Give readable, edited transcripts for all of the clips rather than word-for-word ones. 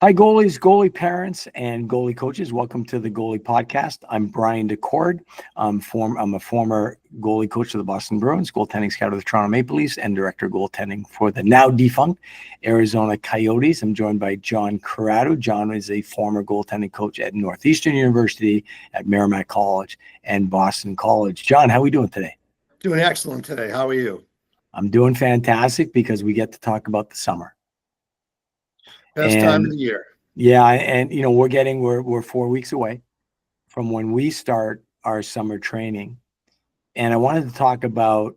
Hi, goalies, goalie parents, and goalie coaches. Welcome to the Goalie Podcast. I'm Brian DeCord. I'm a former goalie coach of the Boston Bruins, goaltending scout of the Toronto Maple Leafs, and director of goaltending for the now defunct Arizona Coyotes. I'm joined by John Corrado. John is a former goaltending coach at Northeastern University, at Merrimack College, and Boston College. John, how are we doing today? Doing excellent today. How are you? I'm doing fantastic because we get to talk about the summer. Best time of the year. Yeah, and we're 4 weeks away from when we start our summer training. And I wanted to talk about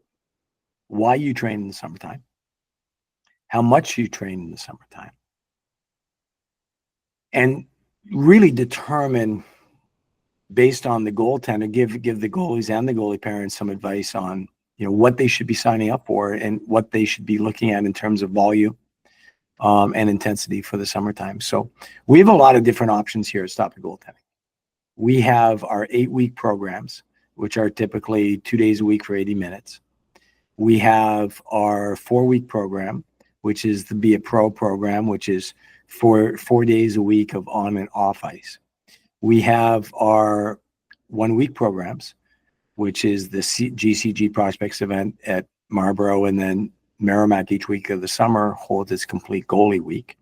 why you train in the summertime, how much you train in the summertime, and really determine, based on the goaltender, give the goalies and the goalie parents some advice on, what they should be signing up for and what they should be looking at in terms of volume and intensity for the summertime. So we have a lot of different options here at Stop the Goaltending. We have our 8-week programs, which are typically 2 days a week for 80 minutes. We have our 4-week program, which is the Be a Pro program, which is 4 days a week of on and off ice. We have our 1-week programs, which is the GCG Prospects event at Marlborough, and then Merrimack each week of the summer holds its complete goalie week.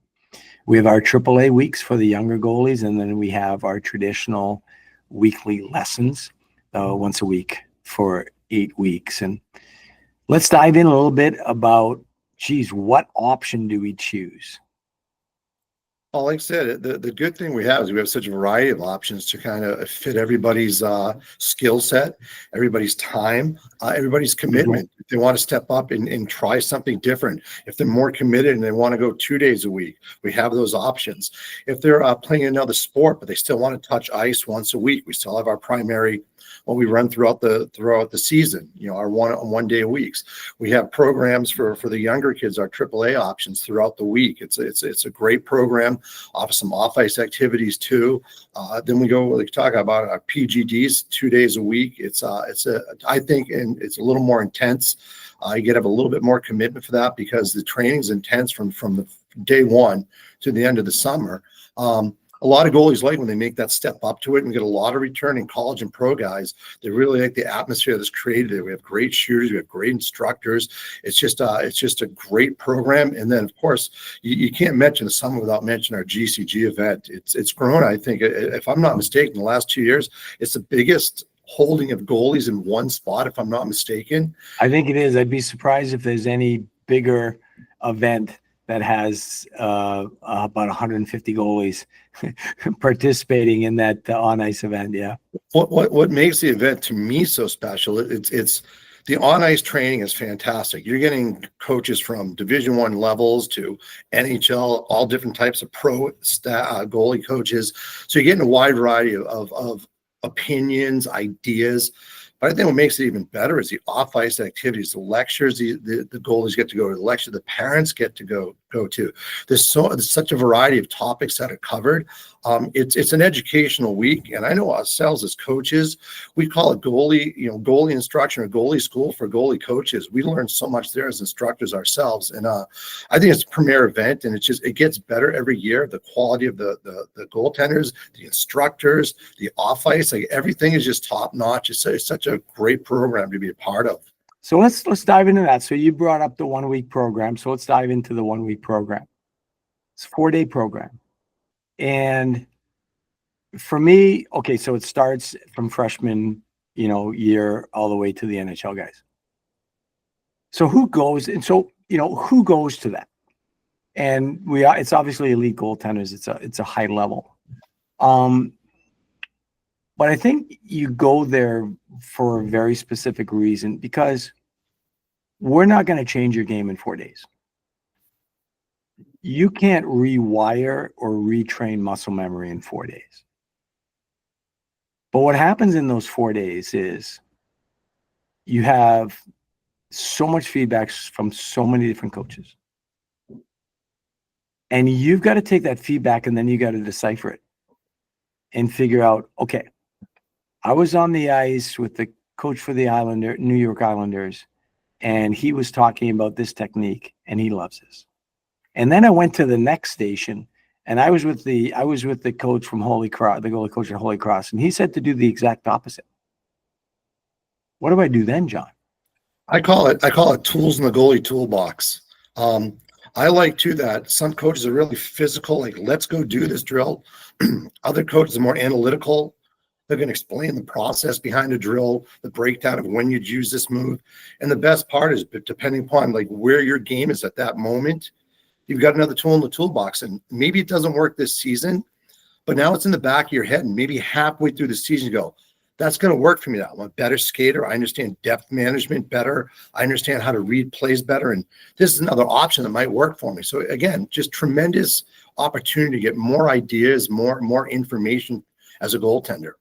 We have our AAA weeks for the younger goalies, and then we have our traditional weekly lessons once a week for 8 weeks. And let's dive in a little bit about, what option do we choose? Well, like I said, the good thing we have is we have such a variety of options to kind of fit everybody's skill set, everybody's time, everybody's commitment. If they want to step up and try something different, if they're more committed and they want to go 2 days a week, we have those options. If they're playing another sport, but they still want to touch ice once a week, we still have our primary, what we run throughout the season, our one day a weeks. We have programs for the younger kids, our AAA options throughout the week. It's a great program. Offer some off ice activities too. Then we talk about our PGDs 2 days a week. I think it's a little more intense. You get to have a little bit more commitment for that because the training's intense from the day one to the end of the summer. A lot of goalies like when they make that step up to it, and get a lot of returning college and pro guys. They really like the atmosphere that's created there. We have great shooters, we have great instructors. It's just a great program. And then of course you can't mention the summer without mentioning our GCG event. It's grown, I think, if I'm not mistaken, the last 2 years, it's the biggest holding of goalies in one spot, if I'm not mistaken. I think it is. I'd be surprised if there's any bigger event that has about 150 goalies participating in that on-ice event. Yeah. What makes the event to me so special? It's the on-ice training is fantastic. You're getting coaches from Division I levels to NHL, all different types of pro goalie coaches. So you're getting a wide variety of opinions, ideas. But I think what makes it even better is the off-ice activities, the lectures, the goalies get to go to the lecture, the parents get to go to. There's such a variety of topics that are covered. It's an educational week, and I know ourselves as coaches, we call it goalie instruction or goalie school for goalie coaches. We learn so much there as instructors ourselves, and I think it's a premier event, and it gets better every year. The quality of the goaltenders, the instructors, the off-ice, like everything is just top notch. It's such a great program to be a part of. So let's dive into that. So you brought up the 1-week program. So let's dive into the 1-week program. It's a 4-day program. And for me, okay, so it starts from freshman, year all the way to the NHL guys. So who goes? And so, who goes to that? And it's obviously elite goaltenders. It's a high level. But I think you go there for a very specific reason, because we're not going to change your game in 4 days. You can't rewire or retrain muscle memory in 4 days. But what happens in those 4 days is you have so much feedback from so many different coaches. And you've got to take that feedback and then you got to decipher it and figure out, okay, I was on the ice with the coach for the New York Islanders, and he was talking about this technique, and he loves this. And then I went to the next station, And I was with the coach from Holy Cross, the goalie coach at Holy Cross, and he said to do the exact opposite. What do I do then, John? I call it tools in the goalie toolbox. I like too that some coaches are really physical, like let's go do this drill. Other coaches are more analytical. They're going to explain the process behind a drill, the breakdown of when you'd use this move. And the best part is, depending upon like where your game is at that moment, you've got another tool in the toolbox. And maybe it doesn't work this season, but now it's in the back of your head. And maybe halfway through the season, you go, that's going to work for me now. I'm a better skater. I understand depth management better. I understand how to read plays better. And this is another option that might work for me. So again, just tremendous opportunity to get more ideas, more information as a goaltender.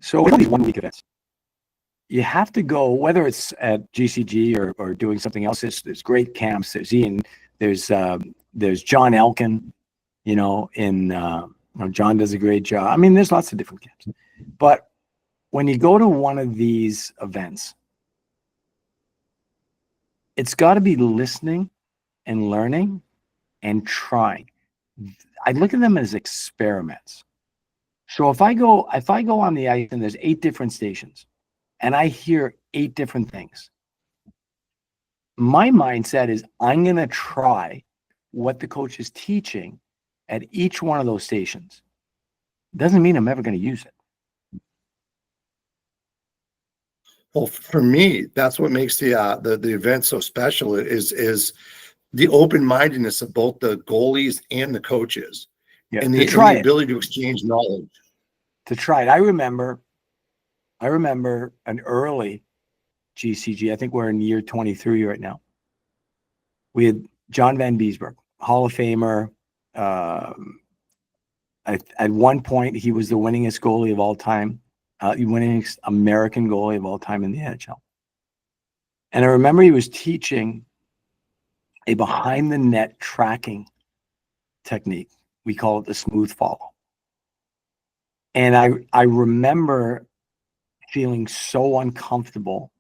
So with these 1 week events, you have to go, whether it's at GCG or doing something else. There's great camps. There's Ian. There's John Elkin. John does a great job. I mean, there's lots of different camps. But when you go to one of these events, it's got to be listening and learning and trying. I look at them as experiments. So if I go on the ice and there's 8 different stations and I hear 8 different things, my mindset is I'm going to try what the coach is teaching at each one of those stations. Doesn't mean I'm ever going to use it. Well, for me, that's what makes the event so special is the open-mindedness of both the goalies and the coaches, and the ability to exchange knowledge. To try it. I remember an early GCG. I think we're in year 23 right now. We had John Van Beesburg, Hall of Famer. At one point, he was the winningest goalie of all time, winningest American goalie of all time in the NHL. And I remember he was teaching a behind-the-net tracking technique. We call it the smooth follow. And I remember feeling so uncomfortable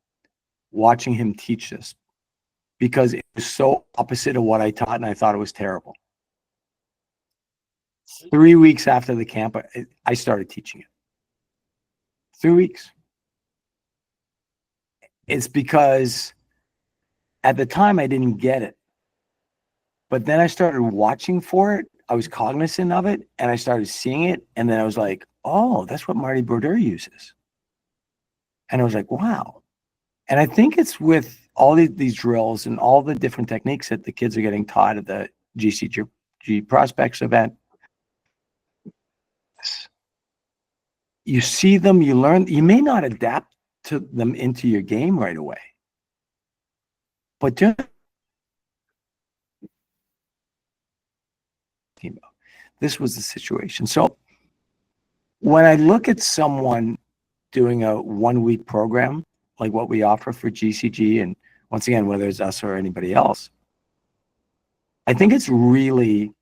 watching him teach this because it was so opposite of what I taught, and I thought it was terrible. 3 weeks after the camp, I started teaching it. 3 weeks. It's because at the time I didn't get it. But then I started watching for it. I was cognizant of it, and I started seeing it. And then I was like, oh, that's what Marty Brodeur uses. And I was like, wow. And I think it's with all these drills and all the different techniques that the kids are getting taught at the GCG Prospects event. You see them, you learn. You may not adapt to them into your game right away, but just this was the situation. So when I look at someone doing a 1 week program like what we offer for GCG, and once again, whether it's us or anybody else, I think it's really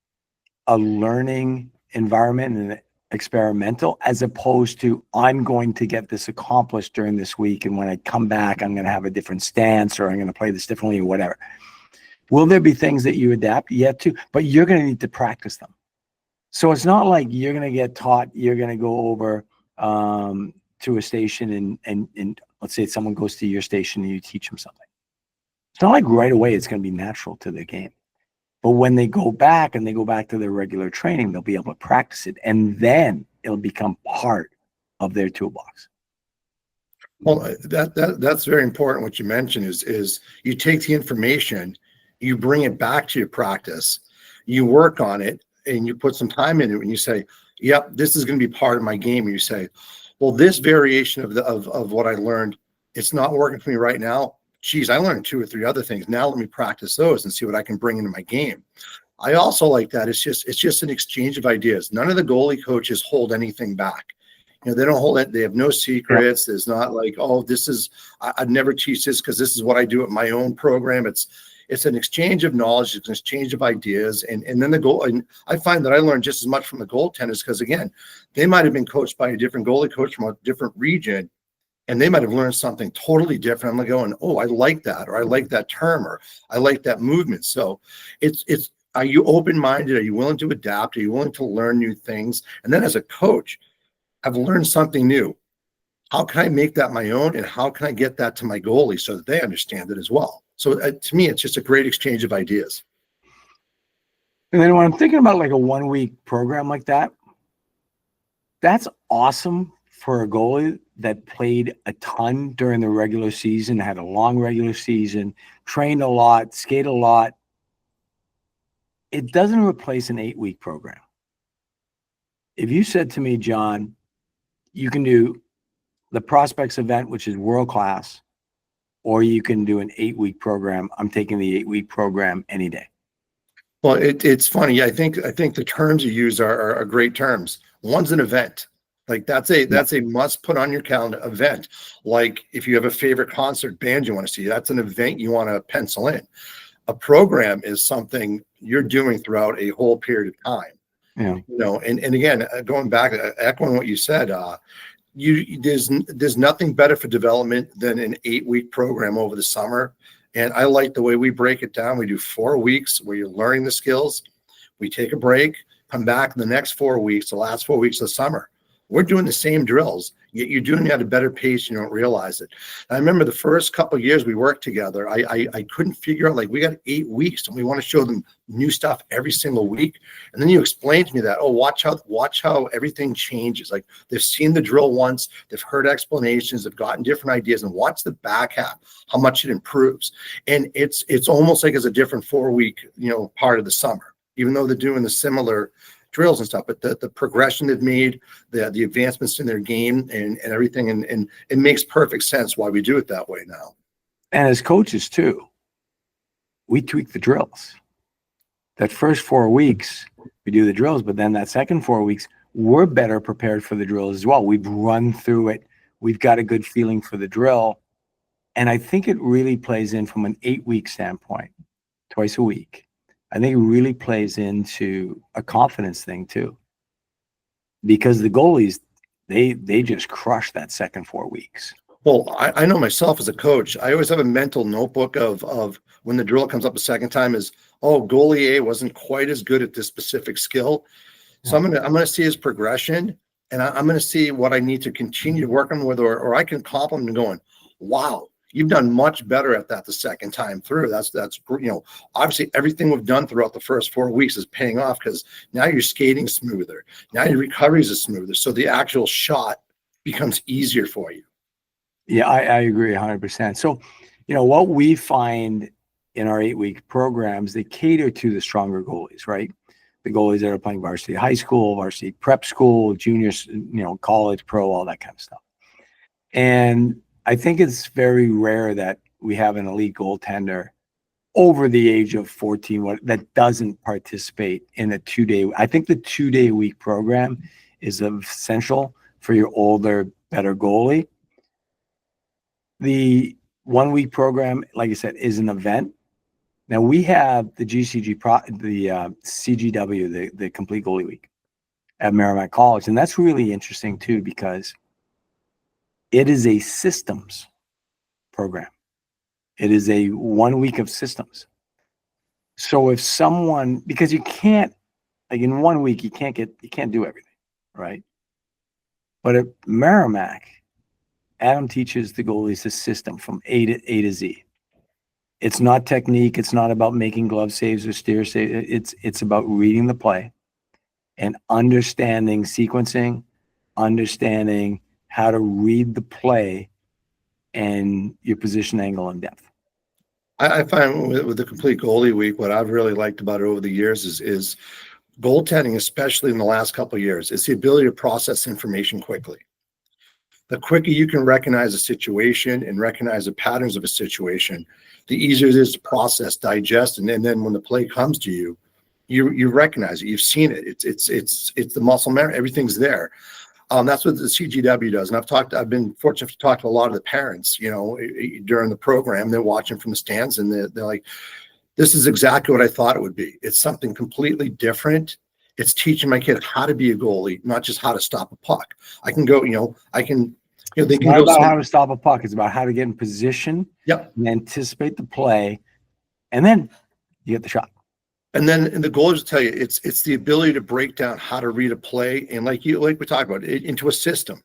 a learning environment and experimental, as opposed to I'm going to get this accomplished during this week, and when I come back, I'm going to have a different stance, or I'm going to play this differently, or whatever. Will there be things that you adapt? Yet to, but you're going to need to practice them. So it's not like you're going to get taught, you're going to go over to a station and let's say someone goes to your station and you teach them something. It's not like right away it's going to be natural to their game. But when they go back and they go back to their regular training, they'll be able to practice it, and then it'll become part of their toolbox. Well, that's very important. What you mentioned is you take the information, you bring it back to your practice, you work on it, and you put some time into it, and you say, yep, this is going to be part of my game. And you say, well, this variation of what I learned, it's not working for me right now. Geez, I learned 2 or 3 other things. Now let me practice those and see what I can bring into my game. I also like that. It's just an exchange of ideas. None of the goalie coaches hold anything back. You know, they don't hold it. They have no secrets. There's not like, oh, I'd never teach this because this is what I do at my own program. It's an exchange of knowledge. It's an exchange of ideas. And then and I find that I learned just as much from the goaltenders because, again, they might have been coached by a different goalie coach from a different region, and they might have learned something totally different. I'm like going, oh, I like that, or I like that term, or I like that movement. So it's Are you open-minded? Are you willing to adapt? Are you willing to learn new things? And then as a coach, I've learned something new. How can I make that my own? And how can I get that to my goalie so that they understand it as well? So to me, it's just a great exchange of ideas. And then when I'm thinking about like a 1 week program like that, that's awesome for a goalie that played a ton during the regular season, had a long regular season, trained a lot, skated a lot. It doesn't replace an 8 week program. If you said to me, John, you can do the prospects event, which is world class, or you can do an 8 week program, I'm taking the 8 week program any day. Well, it's funny. I think the terms you use are great terms. One's an event. Like that's a must put on your calendar event. Like if you have a favorite concert band you want to see, that's an event you want to pencil in. A program is something you're doing throughout a whole period of time. Yeah. You know, and again, going back, echoing what you said, there's nothing better for development than an 8 week program over the summer. And I like the way we break it down. We do 4 weeks where you're learning the skills. We take a break, come back in the next 4 weeks, the last 4 weeks of the summer. We're doing the same drills, yet you're doing it at a better pace and you don't realize it. I remember the first couple of years we worked together, I couldn't figure out, like, we got 8 weeks and we want to show them new stuff every single week. And then you explained to me that, oh, watch how everything changes. Like they've seen the drill once, they've heard explanations, they've gotten different ideas, and watch the back half, how much it improves. And it's almost like it's a different 4 week, part of the summer, even though they're doing the similar drills and stuff, but the progression they've made, the advancements in their game and everything, and it makes perfect sense why we do it that way now. And as coaches too, we tweak the drills. That first 4 weeks, we do the drills, but then that second 4 weeks, we're better prepared for the drills as well. We've run through it. We've got a good feeling for the drill. And I think it really plays in from an 8 week standpoint, twice a week. I think it really plays into a confidence thing too, because the goalies, they just crush that second 4 weeks. Well, I know myself as a coach, I always have a mental notebook of when the drill comes up a second time is, oh, goalie A wasn't quite as good at this specific skill. So I'm gonna see his progression, and I'm gonna see what I need to continue working with, or I can compliment him going, wow, you've done much better at that the second time through. That's obviously everything we've done throughout the first 4 weeks is paying off, because now you're skating smoother. Now your recoveries are smoother. So the actual shot becomes easier for you. Yeah, I agree 100%. So, what we find in our 8 week programs, they cater to the stronger goalies, right? The goalies that are playing varsity high school, varsity prep school, juniors, college, pro, all that kind of stuff. And I think it's very rare that we have an elite goaltender over the age of 14 that doesn't participate in a 2-day. I think the 2-day week program is essential for your older, better goalie. The 1 week program, like I said, is an event. Now we have the CGW, the Complete Goalie Week at Merrimack College, and that's really interesting too, because it is a systems program. It is a 1 week of systems. So if someone, because you can't, like in 1 week, you can't do everything, right? But at Merrimack, Adam teaches the goalies the system from A to Z. It's not technique. It's not about making glove saves or steer saves. It's about reading the play and understanding sequencing, understanding how to read the play and your position, angle, and depth. I find with the Complete Goalie Week, what I've really liked about it over the years is goaltending, especially in the last couple of years, is the ability to process information quickly. The quicker you can recognize a situation and recognize the patterns of a situation, the easier it is to process, digest, and then when the play comes to you, you recognize it. You've seen it. It's the muscle memory. Everything's there. That's what the CGW does. And I've been fortunate to talk to a lot of the parents, during the program. They're watching from the stands, and they're like, this is exactly what I thought it would be. It's something completely different. It's teaching my kid how to be a goalie, not just how to stop a puck. I can go, they It's can not go. about how to stop a puck. It's about how to get in position, Yep. and anticipate the play, and then you get the shot. And then and the goal is to tell you it's the ability to break down how to read a play and like we talked about it into a system,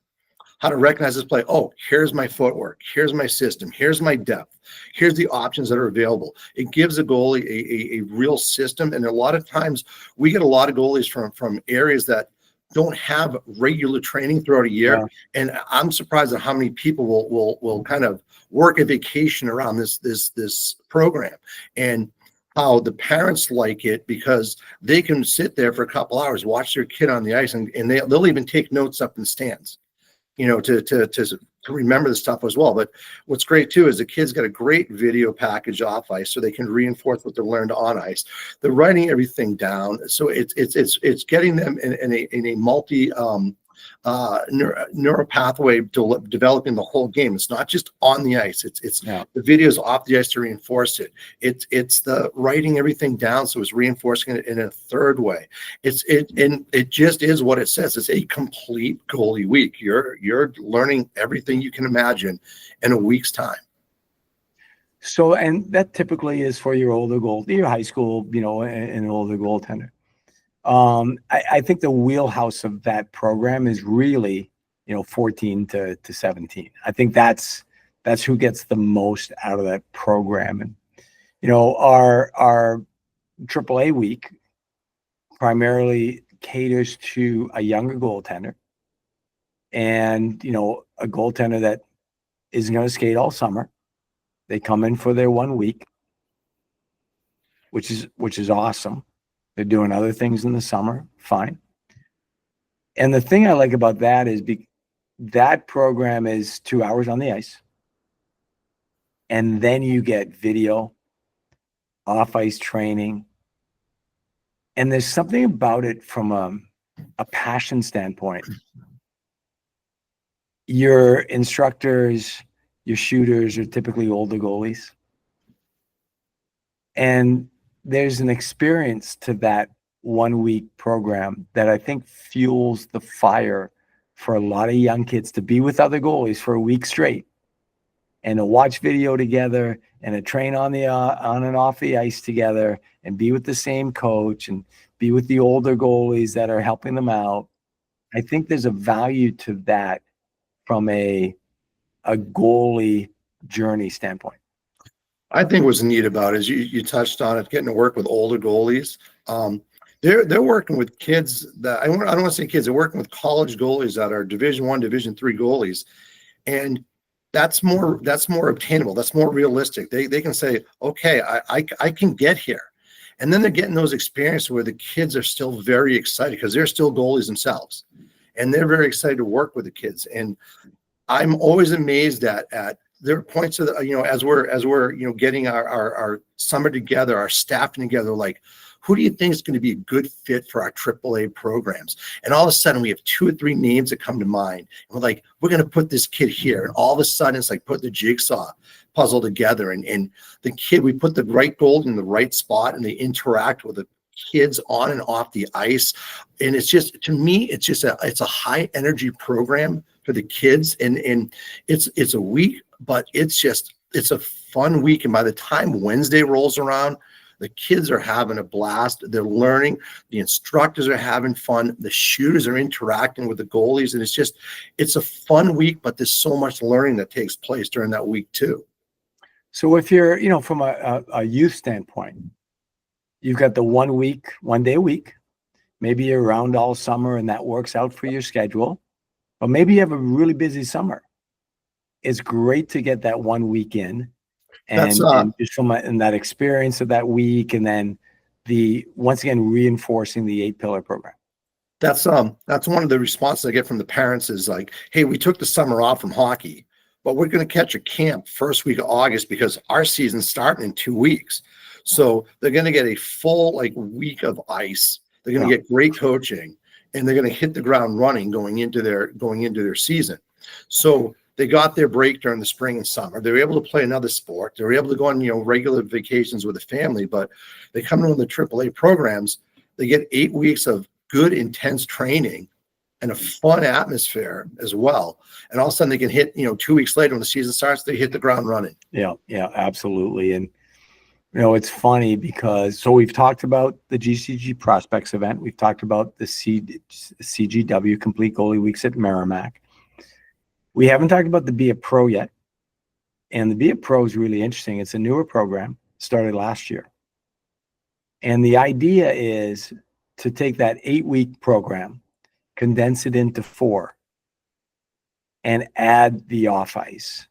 how to recognize this play. Oh, here's my footwork, here's my system, here's my depth, here's the options that are available. It gives a goalie a real system. And a lot of times we get a lot of goalies from areas that don't have regular training throughout a year. Yeah. And I'm surprised at how many people will kind of work a vacation around this program, and how the parents like it because they can sit there for a couple hours, watch their kid on the ice, and they'll even take notes up in the stands, to remember the stuff as well. But what's great too is the kids got a great video package off ice, so they can reinforce what they learned on ice. They're writing everything down, so it's getting them in a multi neural pathway developing the whole game. It's not just on the ice. It's Yeah. the videos off the ice to reinforce it. It's the writing everything down, so it's reinforcing it in a third way. And it just is what it says. It's a complete goalie week. You're learning everything you can imagine in a week's time. So, and that typically is for your your high school, and an older goaltender. I think the wheelhouse of that program is really, 14 to 17. I think that's who gets the most out of that program. And, our AAA week primarily caters to a younger goaltender and, a goaltender that isn't going to skate all summer. They come in for their 1 week, which is awesome. They're doing other things in the summer, fine. And the thing I like about that is that program is 2 hours on the ice. And then you get video, off-ice training. And there's something about it from a passion standpoint. Your instructors, your shooters are typically older goalies. And there's an experience to that 1 week program that I think fuels the fire for a lot of young kids to be with other goalies for a week straight and to watch video together and to train on and off the ice together and be with the same coach and be with the older goalies that are helping them out. I think there's a value to that from a goalie journey standpoint. I think what's neat about it is you touched on it, getting to work with older goalies. They're working with kids that I don't want to say kids. They're working with college goalies that are Division I, Division III goalies, and that's more obtainable. That's more realistic. They can say, okay, I can get here, and then they're getting those experiences where the kids are still very excited because they're still goalies themselves, and they're very excited to work with the kids. And I'm always amazed at there are points of as we're getting our summer together, our staffing together, like, who do you think is going to be a good fit for our AAA programs? And all of a sudden we have 2 or 3 names that come to mind. And we're like, we're going to put this kid here. And all of a sudden it's like put the jigsaw puzzle together. And the kid, we put the right goal in the right spot and they interact with the kids on and off the ice. And it's just, to me, it's a high energy program for the kids. And it's a week, but it's a fun week. And by the time Wednesday rolls around, the kids are having a blast. They're learning. The instructors are having fun. The shooters are interacting with the goalies. And it's a fun week, but there's so much learning that takes place during that week too. So if you're, from a youth standpoint, you've got the 1 day a week, maybe you're around all summer and that works out for your schedule, but maybe you have a really busy summer. It's great to get that 1 week in. And just from that experience of that week, and then once again reinforcing the 8-pillar program. That's one of the responses I get from the parents is like, hey, we took the summer off from hockey, but we're going to catch a camp first week of August because our season's starting in 2 weeks. So they're going to get a full week of ice. They're going to get great coaching, and they're going to hit the ground running going into their season. So they got their break during the spring and summer. They were able to play another sport. They were able to go on, regular vacations with the family, but they come into the AAA programs. They get 8 weeks of good, intense training and a fun atmosphere as well. And all of a sudden they can hit, 2 weeks later when the season starts, they hit the ground running. Yeah, absolutely. And, It's funny because so we've talked about the GCG Prospects event. We've talked about the CGW Complete Goalie Weeks at Merrimack. We haven't talked about the Be a Pro yet. And the Be a Pro is really interesting. It's a newer program, started last year. And the idea is to take that 8-week program, condense it into 4, and add the off ice.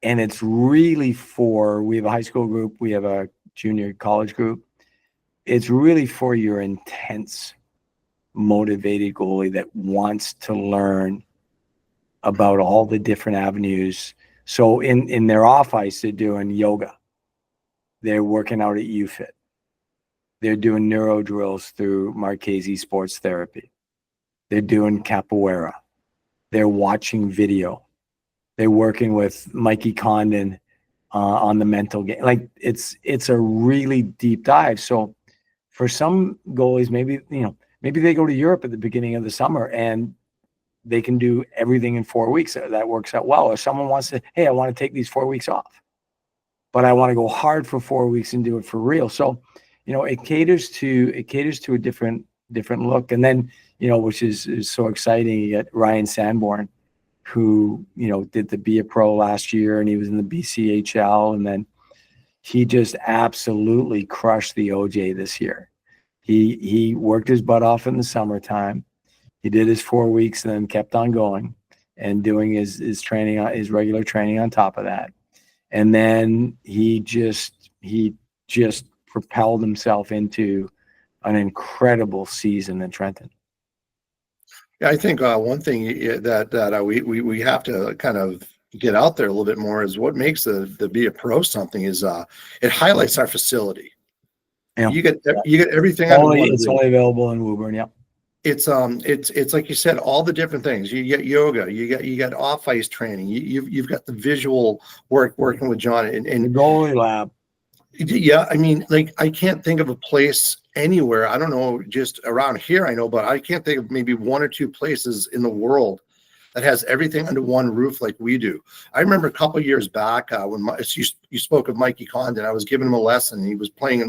And it's really we have a high school group, we have a junior college group. It's really for your intense, motivated goalie that wants to learn about all the different avenues. So in their off ice, they're doing yoga. They're working out at UFIT. They're doing neuro drills through Marchese Sports Therapy. They're doing capoeira. They're watching video. They're working with Mikey Condon on the mental game. Like it's a really deep dive. So for some goalies, maybe they go to Europe at the beginning of the summer and they can do everything in 4 weeks. That works out well. Or someone wants to, hey, I want to take these 4 weeks off, but I want to go hard for 4 weeks and do it for real. So, it caters to a different look. And then, which is so exciting. You get Ryan Sanborn, who, did the Be a Pro last year, and he was in the BCHL. And then he just absolutely crushed the OJ this year. He worked his butt off in the summertime. He did his 4 weeks and then kept on going and doing his training, his regular training on top of that. And then he just propelled himself into an incredible season in Trenton. Yeah, I think one thing that we have to kind of get out there a little bit more is what makes the Be a Pro something is it highlights our facility. Yeah. You get everything under one It's roof. only available in Woburn. Yep. It's like you said, all the different things. You get yoga, you got off ice training. You've got the visual working with John and the goalie lab. Yeah, I mean, like I can't think of a place anywhere. I don't know, just around here I know, but I can't think of maybe 1 or 2 places in the world that has everything under one roof like we do. I remember a couple of years back when you spoke of Mikey Condon. I was giving him a lesson. He was playing